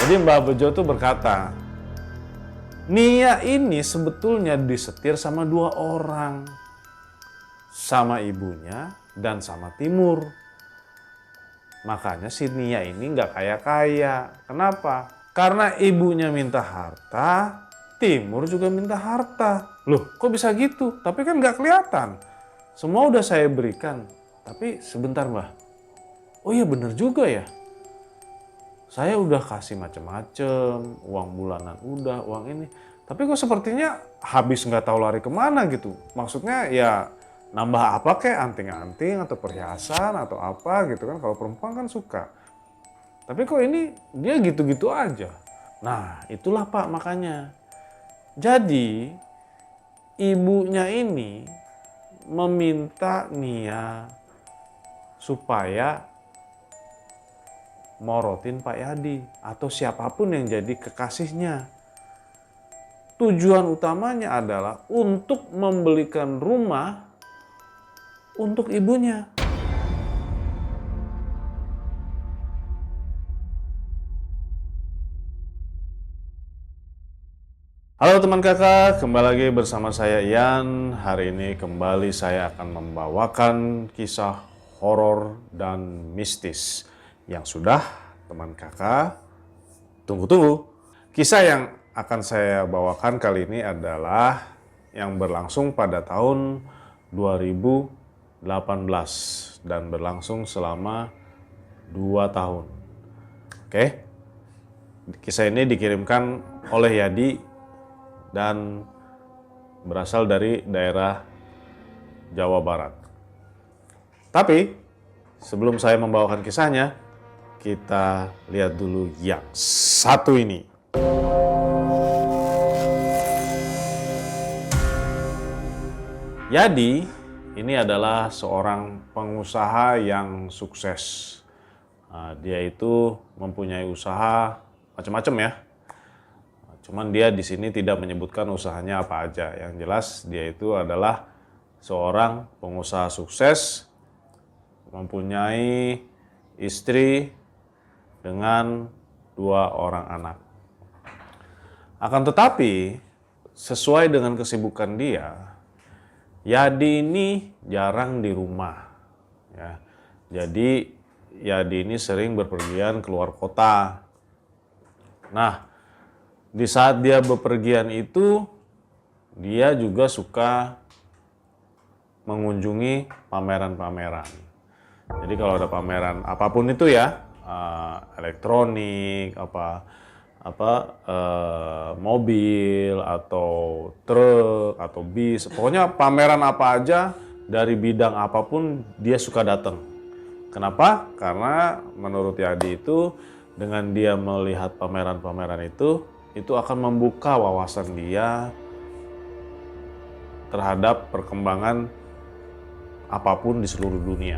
Jadi Mbah Bejo tuh berkata, Nia ini sebetulnya disetir sama dua orang. Sama ibunya dan sama Timur. Makanya si Nia ini nggak kaya-kaya. Kenapa? Karena ibunya minta harta, Timur juga minta harta. Loh, kok bisa gitu? Tapi kan nggak kelihatan. Semua udah saya berikan. Tapi sebentar Mbah. Oh iya bener juga ya. Saya udah kasih macem-macem, uang bulanan udah, uang ini. Tapi kok sepertinya habis nggak tahu lari kemana gitu. Maksudnya ya nambah apa kayak anting-anting atau perhiasan atau apa gitu kan. Kalau perempuan kan suka. Tapi kok ini dia gitu-gitu aja. Nah itulah Pak makanya. Jadi ibunya ini meminta Nia supaya morotin Pak Yadi atau siapapun yang jadi kekasihnya. Tujuan utamanya adalah untuk membelikan rumah untuk ibunya. Halo teman kakak, kembali lagi bersama saya Ian. Hari ini kembali saya akan membawakan kisah horor dan mistis yang sudah teman kakak tunggu-tunggu. Kisah yang akan saya bawakan kali ini adalah yang berlangsung pada tahun 2018 dan berlangsung selama 2 tahun. Oke. Kisah ini dikirimkan oleh Yadi dan berasal dari daerah Jawa Barat. Tapi sebelum saya membawakan kisahnya, kita lihat dulu yang satu ini. Yadi ini adalah seorang pengusaha yang sukses. Dia itu mempunyai usaha macam-macam ya. Cuman dia di sini tidak menyebutkan usahanya apa aja. Yang jelas dia itu adalah seorang pengusaha sukses, mempunyai istri dengan 2 orang anak. Akan tetapi, sesuai dengan kesibukan dia, Yadi ini jarang di rumah. Ya. Jadi Yadi ini sering berpergian keluar kota. Nah, di saat dia bepergian itu, dia juga suka mengunjungi pameran-pameran. Jadi kalau ada pameran apapun itu ya, elektronik, mobil atau truk atau bis, pokoknya pameran apa aja dari bidang apapun dia suka datang. Kenapa? Karena menurut Yadi itu dengan dia melihat pameran-pameran itu akan membuka wawasan dia terhadap perkembangan apapun di seluruh dunia.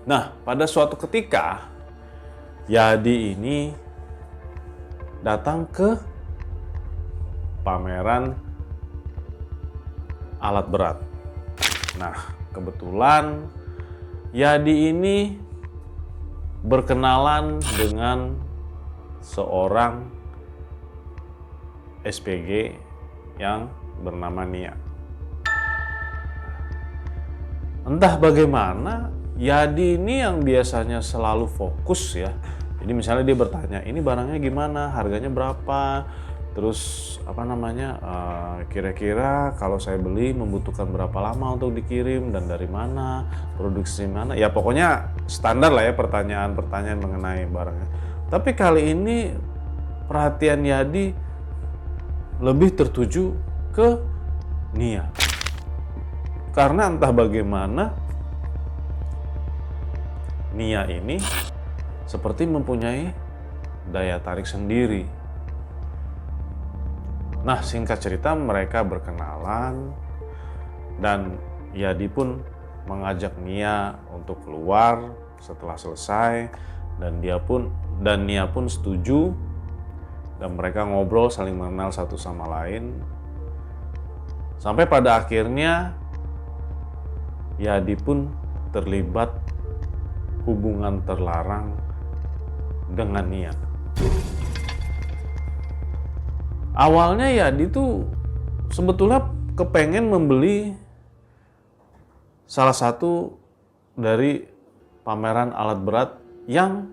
Nah, pada suatu ketika Yadi ini datang ke pameran alat berat. Nah, kebetulan Yadi ini berkenalan dengan seorang SPG yang bernama Nia. Entah bagaimana Yadi ini yang biasanya selalu fokus ya. Jadi misalnya dia bertanya, ini barangnya gimana, harganya berapa, terus kira-kira kalau saya beli membutuhkan berapa lama untuk dikirim dan dari mana, produksi mana. Ya pokoknya standar lah ya pertanyaan-pertanyaan mengenai barangnya. Tapi kali ini perhatian Yadi lebih tertuju ke Nia. Karena entah bagaimana Nia ini seperti mempunyai daya tarik sendiri. Nah, singkat cerita mereka berkenalan dan Yadi pun mengajak Nia untuk keluar setelah selesai dan Nia pun setuju dan mereka ngobrol saling mengenal satu sama lain. Sampai pada akhirnya Yadi pun terlibat hubungan terlarang dengan Nia. Awalnya Yadi tuh sebetulnya kepengen membeli salah satu dari pameran alat berat yang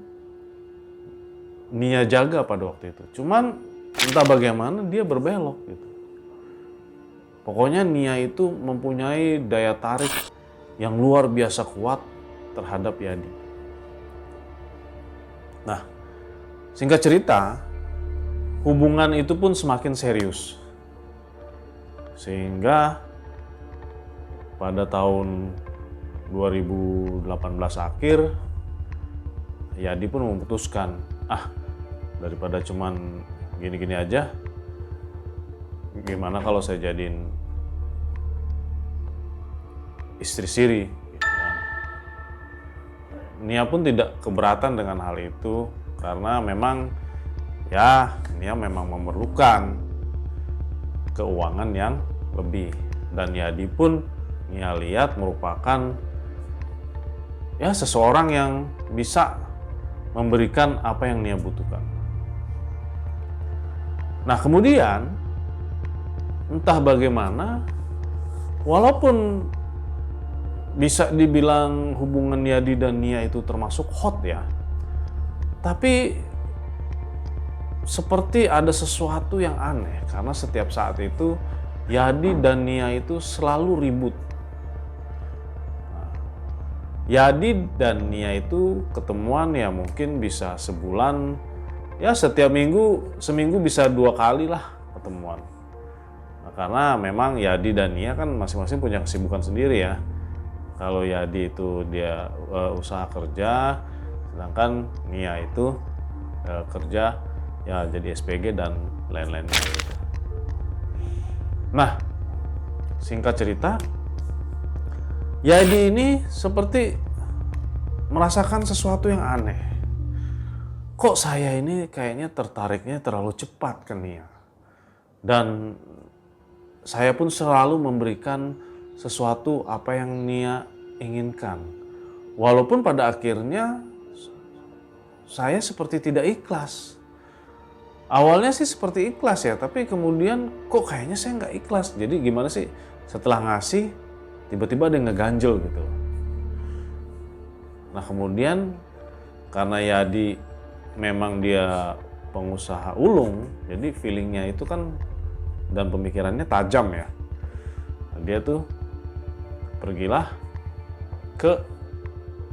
Nia jaga pada waktu itu. Cuman entah bagaimana dia berbelok gitu. Pokoknya Nia itu mempunyai daya tarik yang luar biasa kuat terhadap Yadi. Nah, singkat cerita, hubungan itu pun semakin serius. Sehingga pada tahun 2018 akhir, Yadi pun memutuskan, daripada cuman gini-gini aja, gimana kalau saya jadiin istri siri gitu kan. Nia pun tidak keberatan dengan hal itu karena memang ya Nia memang memerlukan keuangan yang lebih, dan Yadi pun Nia lihat merupakan ya seseorang yang bisa memberikan apa yang Nia butuhkan. Nah kemudian entah bagaimana, walaupun bisa dibilang hubungan Yadi dan Nia itu termasuk hot ya, tapi seperti ada sesuatu yang aneh karena setiap saat itu Yadi dan Nia itu selalu ribut. Yadi dan Nia itu ketemuan ya mungkin bisa sebulan, ya setiap seminggu bisa 2 kali lah ketemuan. Nah, karena memang Yadi dan Nia kan masing-masing punya kesibukan sendiri ya. Kalau Yadi itu dia usaha kerja, sedangkan Nia itu kerja ya jadi SPG dan lain-lainnya gitu. Nah, singkat cerita, Yadi ini seperti merasakan sesuatu yang aneh. Kok saya ini kayaknya tertariknya terlalu cepat ke Nia. Dan saya pun selalu memberikan sesuatu apa yang Nia inginkan. Walaupun pada akhirnya saya seperti tidak ikhlas. Awalnya sih seperti ikhlas ya, tapi kemudian kok kayaknya saya nggak ikhlas. Jadi gimana sih setelah ngasih tiba-tiba ada yang ngeganjel gitu. Nah kemudian karena Yadi memang dia pengusaha ulung, jadi feelingnya itu kan dan pemikirannya tajam ya. Dia tuh pergilah ke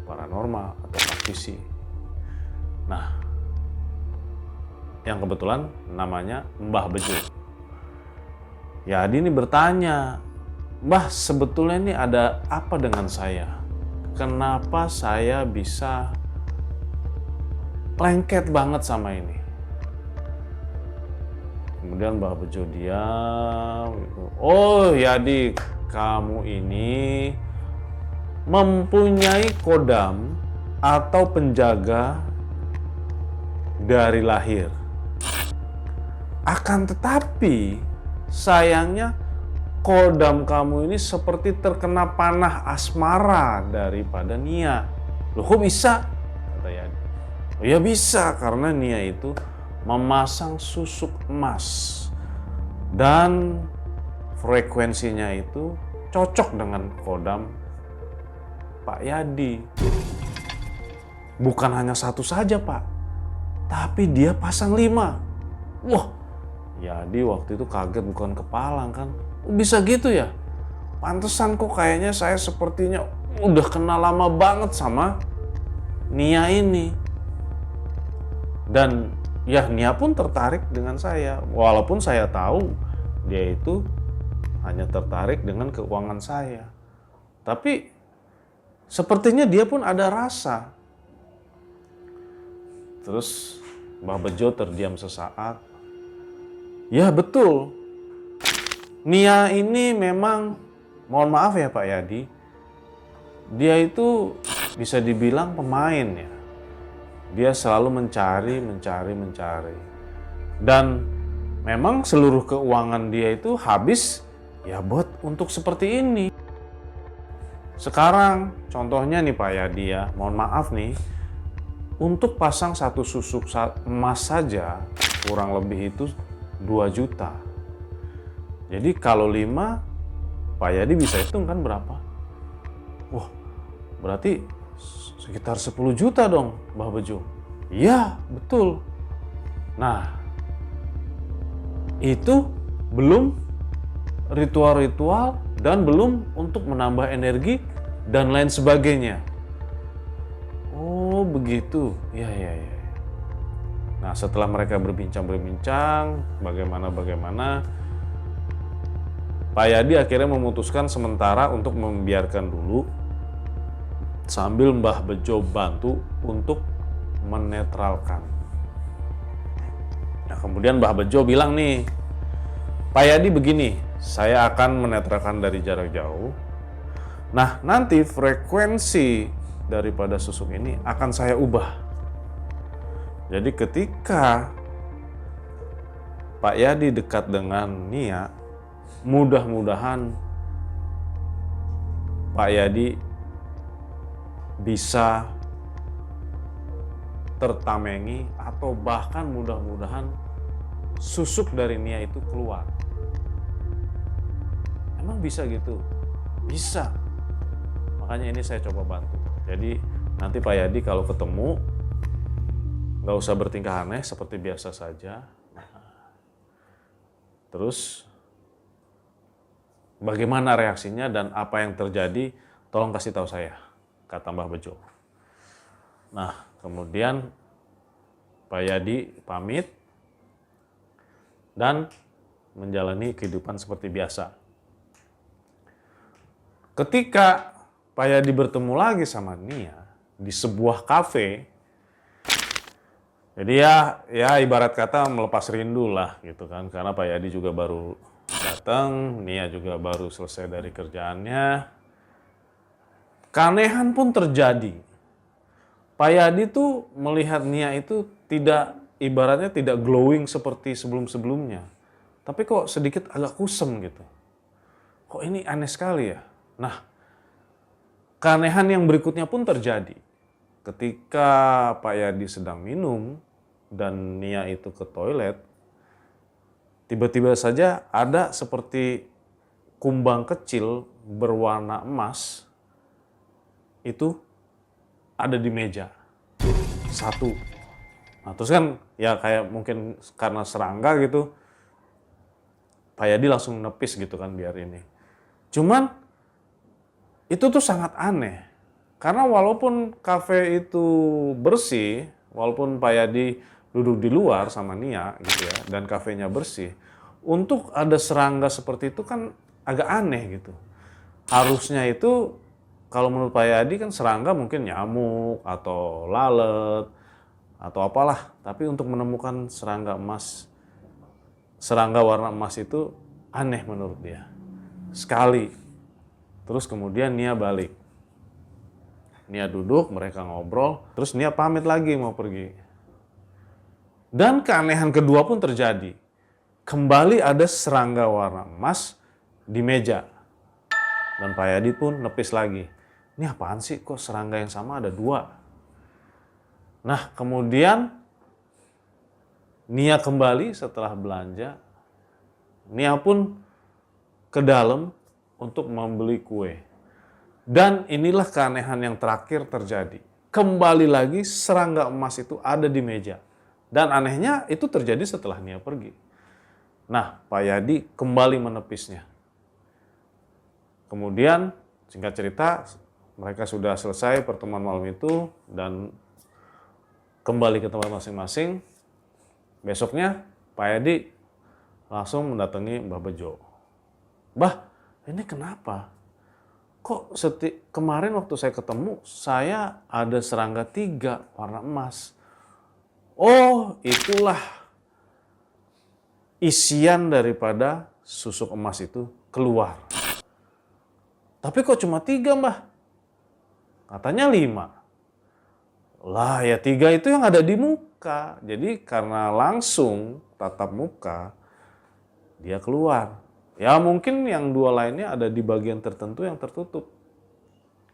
paranormal atau praktisi. Nah, yang kebetulan namanya Mbah Bejo. Yadi ini bertanya, Mbah sebetulnya ini ada apa dengan saya? Kenapa saya bisa lengket banget sama ini? Kemudian Mbah Bejo diam. Oh Yadi, kamu ini mempunyai kodam atau penjaga dari lahir. Akan tetapi sayangnya kodam kamu ini seperti terkena panah asmara daripada Nia. Loh kok bisa? Kata Yadi. Oh ya bisa, karena Nia itu memasang susuk emas dan frekuensinya itu cocok dengan kodam Pak Yadi. Bukan hanya satu saja Pak, tapi dia pasang 5. Wah, Yadi waktu itu kaget bukan kepalang kan. Bisa gitu ya? Pantesan kok kayaknya saya sepertinya udah kenal lama banget sama Nia ini. Dan ya Nia pun tertarik dengan saya. Walaupun saya tahu dia itu hanya tertarik dengan keuangan saya. Tapi sepertinya dia pun ada rasa. Terus Mbah Bejo terdiam sesaat. Ya betul. Nia ini memang, mohon maaf ya Pak Yadi, dia itu bisa dibilang pemain ya. Dia selalu mencari. Dan memang seluruh keuangan dia itu habis ya buat untuk seperti ini. Sekarang contohnya nih Pak Yadi ya, mohon maaf nih, Untuk pasang satu susuk emas saja kurang lebih itu 2 juta. Jadi kalau 5, Pak Yadi bisa hitung kan berapa? Wah, berarti sekitar 10 juta dong, Mbah Bejo. Iya, betul. Nah, itu belum ritual-ritual dan belum untuk menambah energi dan lain sebagainya. Oh, begitu. Ya. Nah, setelah mereka berbincang, bagaimana, Pak Yadi akhirnya memutuskan sementara untuk membiarkan dulu sambil Mbah Bejo bantu untuk menetralkan. Nah, kemudian Mbah Bejo bilang nih, Pak Yadi begini, saya akan menetralkan dari jarak jauh. Nah, nanti frekuensi daripada susuk ini akan saya ubah. Jadi ketika Pak Yadi dekat dengan Nia, mudah-mudahan Pak Yadi bisa tertamengi atau bahkan mudah-mudahan susuk dari Nia itu keluar. Emang bisa gitu? Bisa. Makanya ini saya coba bantu. Jadi nanti Pak Yadi kalau ketemu nggak usah bertingkah aneh, seperti biasa saja. Terus bagaimana reaksinya dan apa yang terjadi, tolong kasih tahu saya, kata Mbah Bejo. Nah, kemudian Pak Yadi pamit dan menjalani kehidupan seperti biasa. Ketika Pak Yadi bertemu lagi sama Nia di sebuah kafe, jadi ya ibarat kata melepas rindu lah gitu kan, karena Pak Yadi juga baru datang, Nia juga baru selesai dari kerjaannya. Keanehan pun terjadi. Pak Yadi tuh melihat Nia itu ibaratnya tidak glowing seperti sebelum-sebelumnya, tapi kok sedikit agak kusem gitu. Kok ini aneh sekali ya? Nah, keanehan yang berikutnya pun terjadi. Ketika Pak Yadi sedang minum dan Nia itu ke toilet, tiba-tiba saja ada seperti kumbang kecil berwarna emas itu ada di meja. Satu. Nah, terus kan ya kayak mungkin karena serangga gitu, Pak Yadi langsung nepis gitu kan biar ini. Cuman itu tuh sangat aneh. Karena walaupun kafe itu bersih, walaupun Pak Yadi duduk di luar sama Nia gitu ya, dan kafenya bersih, untuk ada serangga seperti itu kan agak aneh gitu. Harusnya itu kalau menurut Pak Yadi kan serangga mungkin nyamuk atau lalat atau apalah, tapi untuk menemukan serangga warna emas itu aneh menurut dia. Sekali. Terus kemudian Nia balik. Nia duduk, mereka ngobrol, terus Nia pamit lagi mau pergi. Dan keanehan kedua pun terjadi. Kembali ada serangga warna emas di meja. Dan Pak Yadi pun nepis lagi. Ini apaan sih, kok serangga yang sama ada 2? Nah, kemudian Nia kembali setelah belanja. Nia pun ke dalam untuk membeli kue. Dan inilah keanehan yang terakhir terjadi. Kembali lagi serangga emas itu ada di meja. Dan anehnya itu terjadi setelah Nia pergi. Nah, Pak Yadi kembali menepisnya. Kemudian, singkat cerita, mereka sudah selesai pertemuan malam itu dan kembali ke tempat masing-masing. Besoknya, Pak Yadi langsung mendatangi Mbah Bejo. Mbah, ini kenapa? Kok kemarin waktu saya ketemu, saya ada serangga 3 warna emas. Oh, itulah isian daripada susuk emas itu keluar. Tapi kok cuma 3, Mbah? Katanya 5. Lah ya 3 itu yang ada di muka. Jadi karena langsung tatap muka, dia keluar. Ya mungkin yang 2 lainnya ada di bagian tertentu yang tertutup.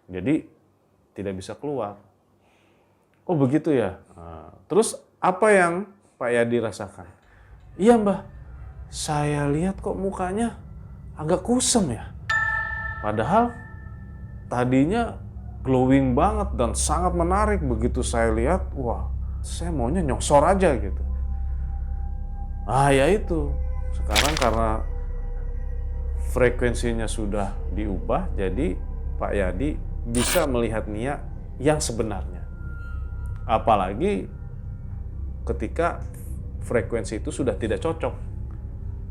Jadi tidak bisa keluar. Oh begitu ya. Nah, terus apa yang Pak Yadi rasakan? Iya Mbah, saya lihat kok mukanya agak kusam ya. Padahal tadinya glowing banget dan sangat menarik. Begitu saya lihat, wah saya maunya nyosor aja gitu. Ah ya itu, sekarang karena frekuensinya sudah diubah, jadi Pak Yadi bisa melihat Nia yang sebenarnya. Apalagi ketika frekuensi itu sudah tidak cocok,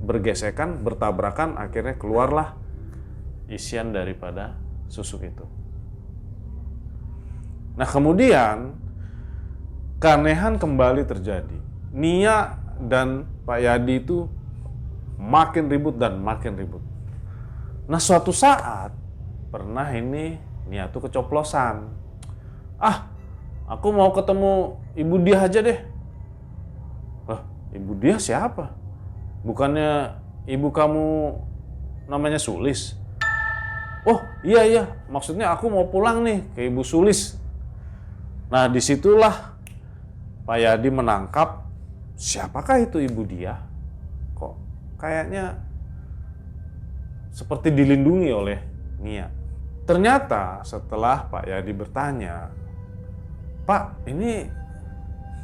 bergesekan, bertabrakan, akhirnya keluarlah isian daripada susuk itu. Nah kemudian keanehan kembali terjadi. Nia dan Pak Yadi itu makin ribut dan makin ribut. Nah suatu saat pernah ini Nia tuh kecoplosan. Aku mau ketemu Ibu Diah aja deh. Ibu Diah siapa? Bukannya ibu kamu namanya Sulis? Oh iya, maksudnya aku mau pulang nih ke Ibu Sulis. Nah disitulah Pak Yadi menangkap siapakah itu Ibu Diah? Kok kayaknya seperti dilindungi oleh Nia. Ternyata setelah Pak Yadi bertanya, Pak ini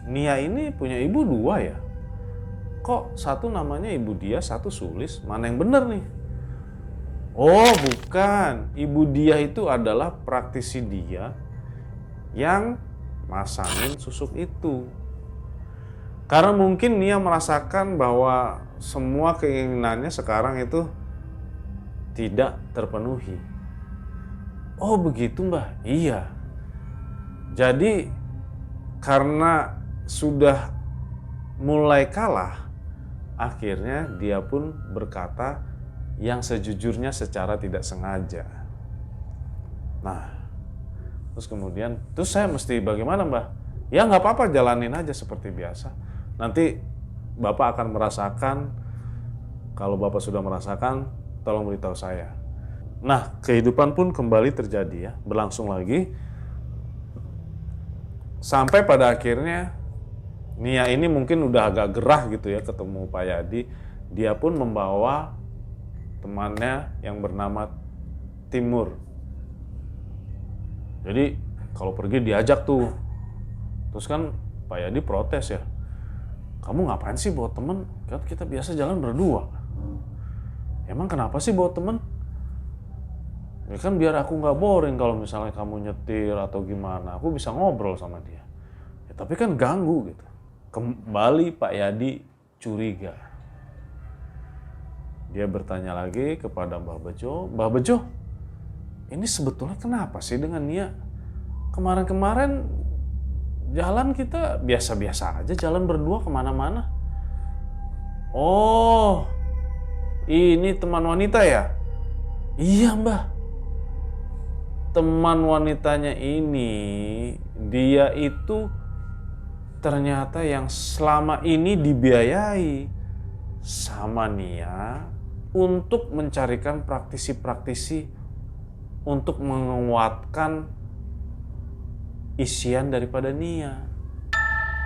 Nia ini punya ibu 2 ya? Kok satu namanya Ibu Diah, satu Sulis? Mana yang benar nih? Oh bukan, Ibu Diah itu adalah praktisi dia yang masangin susuk itu. Karena mungkin Nia merasakan bahwa semua keinginannya sekarang itu tidak terpenuhi. Oh begitu Mbah? Iya. Jadi karena sudah mulai kalah, akhirnya dia pun berkata yang sejujurnya secara tidak sengaja. Nah, terus saya mesti bagaimana Mbah? Ya nggak apa-apa, jalanin aja seperti biasa. Nanti Bapak akan merasakan, kalau Bapak sudah merasakan, tolong beritahu saya. Nah, kehidupan pun kembali terjadi ya, berlangsung lagi. Sampai pada akhirnya Nia ini mungkin udah agak gerah gitu ya ketemu Pak Yadi. Dia pun membawa temannya yang bernama Timur. Jadi kalau pergi diajak tuh. Terus kan Pak Yadi protes ya. Kamu ngapain sih bawa temen? Kan kita biasa jalan berdua. Emang kenapa sih bawa temen? Ya kan biar aku nggak boring kalau misalnya kamu nyetir atau gimana. Aku bisa ngobrol sama dia. Ya, tapi kan ganggu gitu. Kembali Pak Yadi curiga. Dia bertanya lagi kepada Mbah Bejo. Mbah Bejo, ini sebetulnya kenapa sih dengan Nia? Kemarin-kemarin jalan kita biasa-biasa aja, jalan berdua kemana-mana. Oh, ini teman wanita ya? Iya Mbah. Teman wanitanya ini, dia itu ternyata yang selama ini dibiayai sama Nia untuk mencarikan praktisi-praktisi untuk menguatkan isian daripada Nia.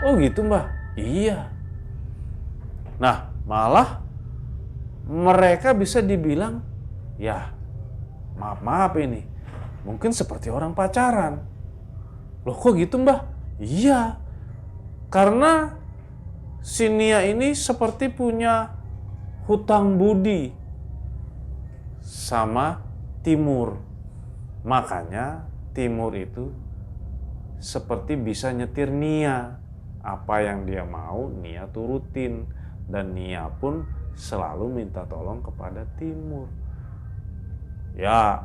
Oh gitu Mbah? Iya. Nah malah mereka bisa dibilang, ya maaf ini, mungkin seperti orang pacaran. Loh kok gitu Mbah? Iya, karena si Nia ini seperti punya hutang budi sama Timur. Makanya Timur itu seperti bisa nyetir Nia. Apa yang dia mau, Nia turutin. Dan Nia pun selalu minta tolong kepada Timur. Ya,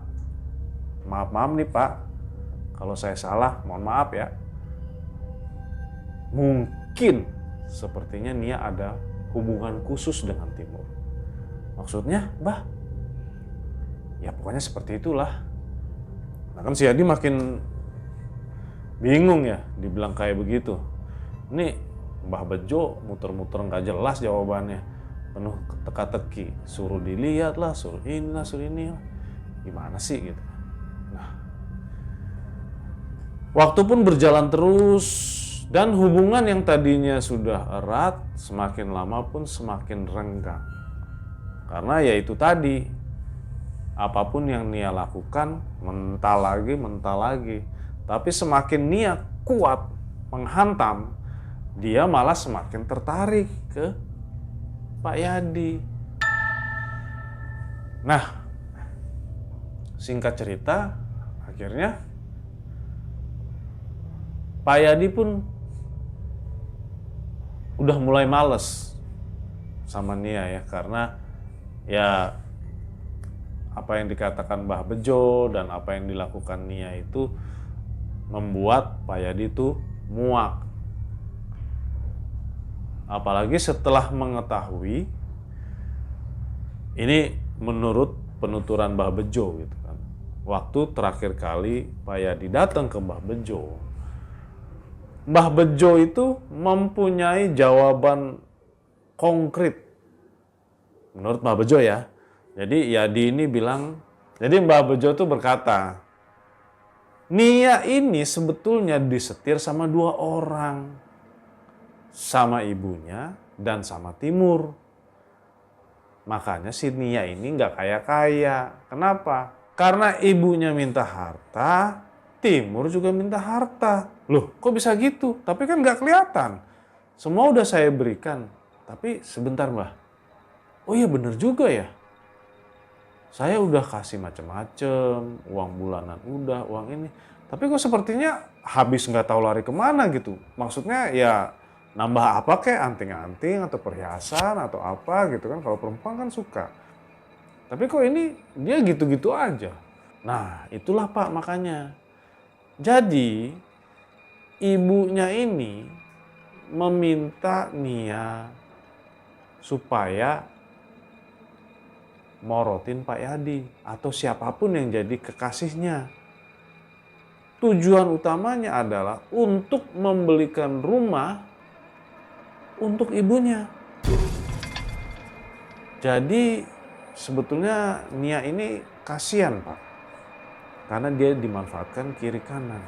maaf nih Pak, kalau saya salah mohon maaf ya. Mungkin sepertinya Nia ada hubungan khusus dengan Timur. Maksudnya, Mbah? Ya pokoknya seperti itulah. Nah kan si Yadi makin bingung ya dibilang kayak begitu. Ini Mbah Bejo muter-muter nggak jelas jawabannya. Penuh teka-teki, suruh dilihat lah, suruh ini lah, suruh ini lah. Gimana sih gitu. Nah, Waktu pun berjalan terus dan hubungan yang tadinya sudah erat semakin lama pun semakin renggang. Karena ya itu tadi, apapun yang Nia lakukan mental lagi. Tapi semakin Nia kuat menghantam, dia malah semakin tertarik ke Pak Yadi. Nah, singkat cerita, akhirnya Pak Yadi pun udah mulai males sama Nia ya, karena ya apa yang dikatakan Mbah Bejo dan apa yang dilakukan Nia itu membuat Pak Yadi itu muak. Apalagi setelah mengetahui, ini menurut penuturan Mbah Bejo gitu kan. Waktu terakhir kali Pak Yadi datang ke Mbah Bejo, Mbah Bejo itu mempunyai jawaban konkret. Menurut Mbah Bejo ya. Jadi Yadi ini bilang, jadi Mbah Bejo itu berkata, Nia ini sebetulnya disetir sama dua orang. Sama ibunya dan sama Timur. Makanya si Nia ini nggak kaya-kaya. Kenapa? Karena ibunya minta harta, Timur juga minta harta. Loh, kok bisa gitu? Tapi kan nggak kelihatan. Semua udah saya berikan. Tapi sebentar Mbah. Oh iya bener juga ya. Saya udah kasih macem-macem, uang bulanan udah, uang ini. Tapi kok sepertinya habis nggak tahu lari kemana gitu. Maksudnya ya nambah apa kayak anting-anting atau perhiasan atau apa gitu kan. Kalau perempuan kan suka. Tapi kok ini dia gitu-gitu aja. Nah itulah Pak makanya. Jadi ibunya ini meminta Nia supaya morotin Pak Yadi atau siapapun yang jadi kekasihnya. Tujuan utamanya adalah untuk membelikan rumah untuk ibunya. Jadi sebetulnya Nia ini kasihan Pak. Karena dia dimanfaatkan kiri kanan.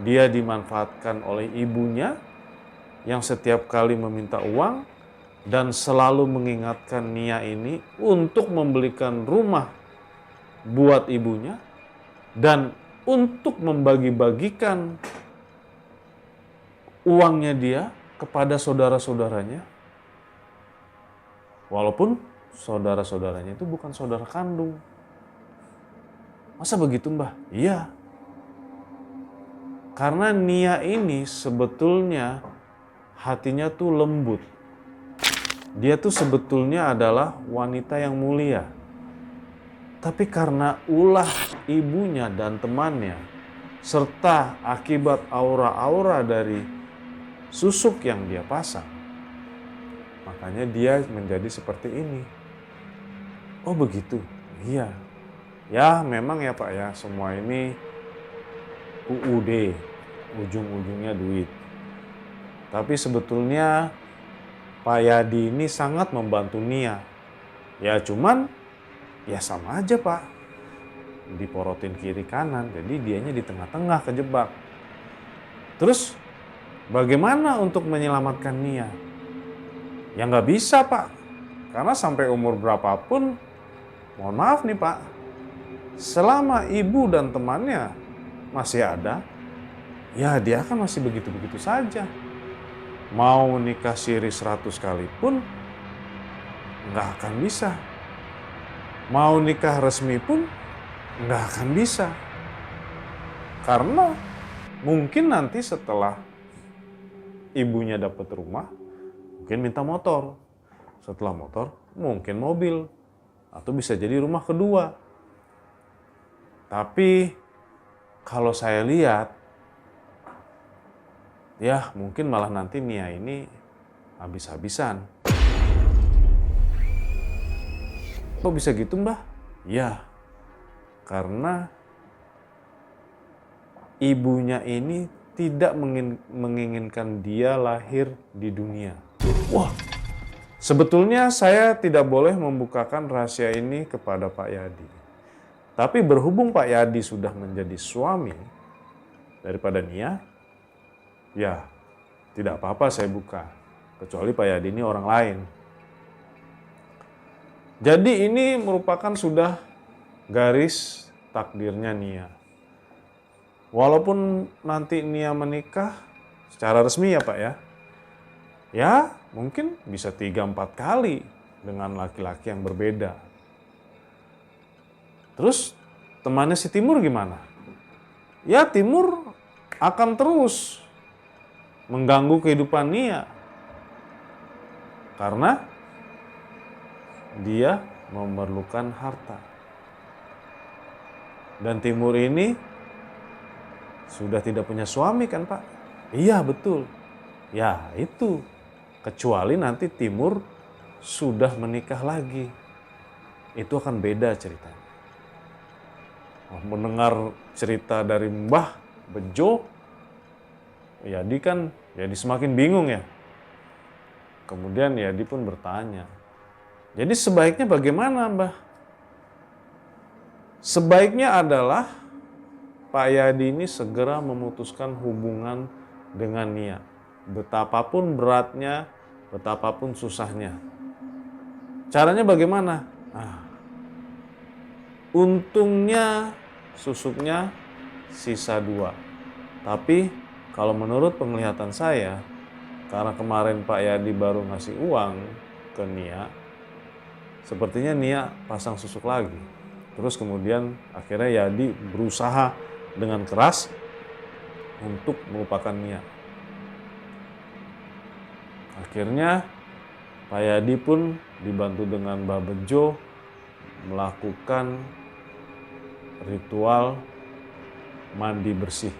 Dia dimanfaatkan oleh ibunya yang setiap kali meminta uang dan selalu mengingatkan Nia ini untuk membelikan rumah buat ibunya dan untuk membagi-bagikan uangnya dia kepada saudara-saudaranya. Walaupun saudara-saudaranya itu bukan saudara kandung. Masa begitu Mbah? Iya. Karena Nia ini sebetulnya hatinya tuh lembut. Dia tuh sebetulnya adalah wanita yang mulia. Tapi karena ulah ibunya dan temannya, serta akibat aura-aura dari susuk yang dia pasang, makanya dia menjadi seperti ini. Oh begitu? Iya. Ya memang ya Pak ya, semua ini UUD, ujung-ujungnya duit. Tapi sebetulnya Pak Yadi ini sangat membantu Nia. Ya cuman, ya sama aja Pak. Diporotin kiri kanan, jadi dianya di tengah-tengah kejebak. Terus bagaimana untuk menyelamatkan Nia? Ya nggak bisa Pak. Karena sampai umur berapapun, mohon maaf nih Pak, selama ibu dan temannya masih ada, ya dia kan masih begitu-begitu saja. Mau nikah siri 100 kali pun nggak akan bisa. Mau nikah resmi pun nggak akan bisa. Karena mungkin nanti setelah ibunya dapat rumah, mungkin minta motor. Setelah motor, mungkin mobil. Atau bisa jadi rumah kedua. Tapi kalau saya lihat, ya mungkin malah nanti Nia ini habis-habisan. Kok bisa gitu Mbah? Ya, karena ibunya ini tidak menginginkan dia lahir di dunia. Wah, sebetulnya saya tidak boleh membukakan rahasia ini kepada Pak Yadi. Tapi berhubung Pak Yadi sudah menjadi suami, daripada Nia, ya tidak apa-apa saya buka. Kecuali Pak Yadi ini orang lain. Jadi ini merupakan sudah garis takdirnya Nia. Walaupun nanti Nia menikah secara resmi ya Pak ya. Ya mungkin bisa 3-4 kali dengan laki-laki yang berbeda. Terus temannya si Timur gimana? Ya Timur akan terus mengganggu kehidupan Nia. Karena dia memerlukan harta. Dan Timur ini sudah tidak punya suami kan Pak? Iya betul. Ya itu. Kecuali nanti Timur sudah menikah lagi. Itu akan beda ceritanya. Mendengar cerita dari Mbah Bejo, Yadi kan jadi semakin bingung ya. Kemudian Yadi pun bertanya, jadi sebaiknya bagaimana Mbah? Sebaiknya adalah Pak Yadi ini segera memutuskan hubungan dengan Nia. Betapapun beratnya, betapapun susahnya. Caranya bagaimana? Untungnya susuknya sisa 2. Tapi kalau menurut penglihatan saya, karena kemarin Pak Yadi baru ngasih uang ke Nia, sepertinya Nia pasang susuk lagi. Terus kemudian akhirnya Yadi berusaha dengan keras untuk melupakan Nia. Akhirnya Pak Yadi pun dibantu dengan Mbah Bejo melakukan ritual mandi bersih.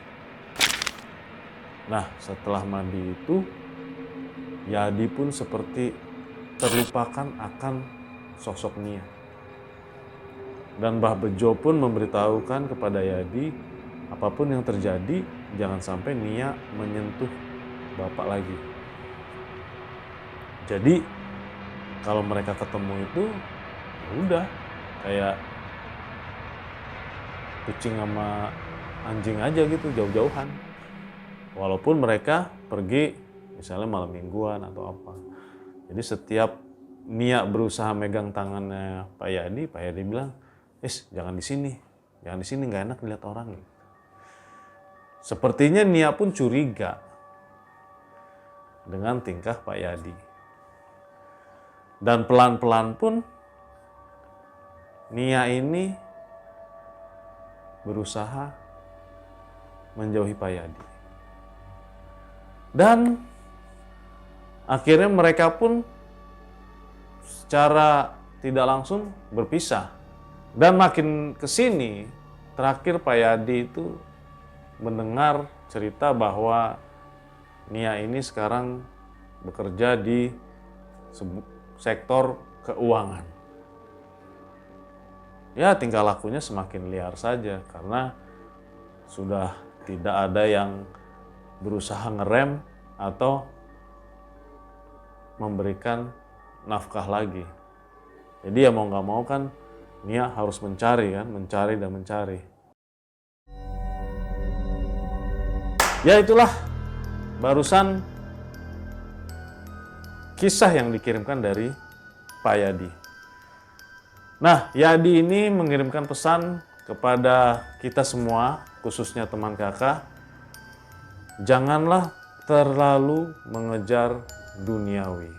Nah, setelah mandi itu, Yadi pun seperti terlupakan akan sosok Nia. Dan Mbah Bejo pun memberitahukan kepada Yadi, apapun yang terjadi, jangan sampai Nia menyentuh Bapak lagi. Jadi, kalau mereka ketemu itu, udah kayak kucing sama anjing aja gitu, jauh-jauhan. Walaupun mereka pergi misalnya malam mingguan atau apa. Jadi setiap Nia berusaha megang tangannya Pak Yadi bilang, jangan di sini, nggak enak dilihat orang. Sepertinya Nia pun curiga dengan tingkah Pak Yadi. Dan pelan-pelan pun Nia ini berusaha menjauhi Pak Yadi. Dan akhirnya mereka pun secara tidak langsung berpisah. Dan makin kesini, terakhir Pak Yadi itu mendengar cerita bahwa Nia ini sekarang bekerja di sektor keuangan. Ya tingkah lakunya semakin liar saja karena sudah tidak ada yang berusaha ngerem atau memberikan nafkah lagi. Jadi ya mau nggak mau kan Nia harus mencari kan, mencari. Ya itulah barusan kisah yang dikirimkan dari Pak Yadi. Nah, Yadi ini mengirimkan pesan kepada kita semua, khususnya teman kakak, janganlah terlalu mengejar duniawi.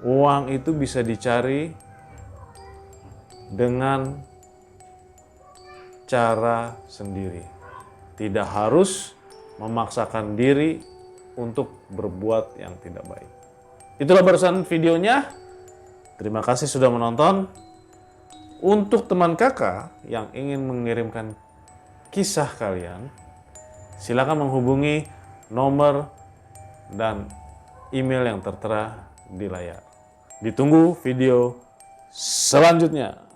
Uang itu bisa dicari dengan cara sendiri. Tidak harus memaksakan diri untuk berbuat yang tidak baik. Itulah barusan videonya. Terima kasih sudah menonton. Untuk teman kakak yang ingin mengirimkan kisah kalian, silakan menghubungi nomor dan email yang tertera di layar. Ditunggu video selanjutnya.